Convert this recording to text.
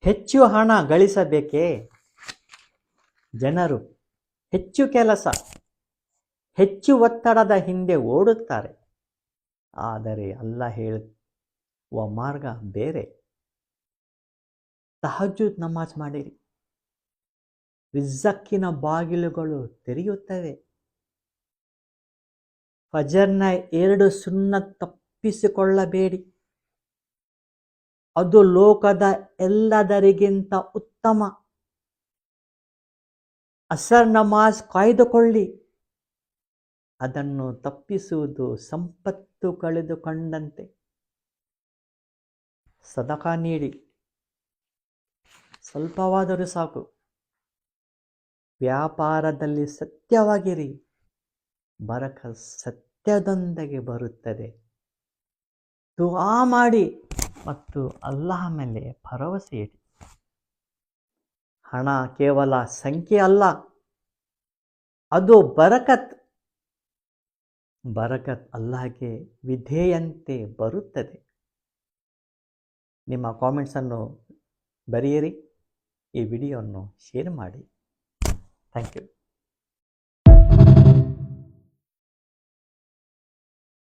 ಹೆಚ್ಚು ಹಣ ಗಳಿಸಬೇಕೇ? ಜನರು ಹೆಚ್ಚು ಕೆಲಸ, ಹೆಚ್ಚು ಒತ್ತಡದ ಹಿಂದೆ ಓಡುತ್ತಾರೆ. ಆದರೆ ಅಲ್ಲಾಹ್ ಹೇಳುವ ಮಾರ್ಗ ಬೇರೆ. ತಹಜ್ಜುದ್ ನಮಾಜ್ ಮಾಡಿರಿ, ರಿಜ್ಕಿನ ಬಾಗಿಲುಗಳು ತೆರೆಯುತ್ತವೆ. ಫಜರ್ನ 2 ಸುನ್ನತ್ ತಪ್ಪಿಸಿಕೊಳ್ಳಬೇಡಿ, ಅದು ಲೋಕದ ಎಲ್ಲದರಿಗಿಂತ ಉತ್ತಮ. ಅಸರ್ ನಮಾಜ್ ಕಾಯ್ದುಕೊಳ್ಳಿ, ಅದನ್ನು ತಪ್ಪಿಸುವುದು ಸಂಪತ್ತು ಕಳೆದುಕೊಂಡಂತೆ. ಸದಕಾ ನೀಡಿ, ಸ್ವಲ್ಪವಾದರೂ ಸಾಕು. ವ್ಯಾಪಾರದಲ್ಲಿ ಸತ್ಯವಾಗಿರಿ, ಬರಕತ್ ಸತ್ಯದೊಂದಿಗೆ ಬರುತ್ತದೆ. ದುಆ ಮಾಡಿ ಮತ್ತು ಅಲ್ಲಾಹ್ ಮೇಲೆ ಭರವಸೆ ಇಡಿ. ಹಣ ಕೇವಲ ಸಂಖ್ಯೆ ಅಲ್ಲ, ಅದು ಬರಕತ್. ಬರಕತ್ ಅಲ್ಲಾಹ್ಗೆ ವಿಧೇಯಂತೆ ಬರುತ್ತದೆ. ನಿಮ್ಮ ಕಾಮೆಂಟ್ಸನ್ನು ಬರೆಯಿರಿ, ಈ ವಿಡಿಯೋವನ್ನು ಶೇರ್ ಮಾಡಿ. Thank you.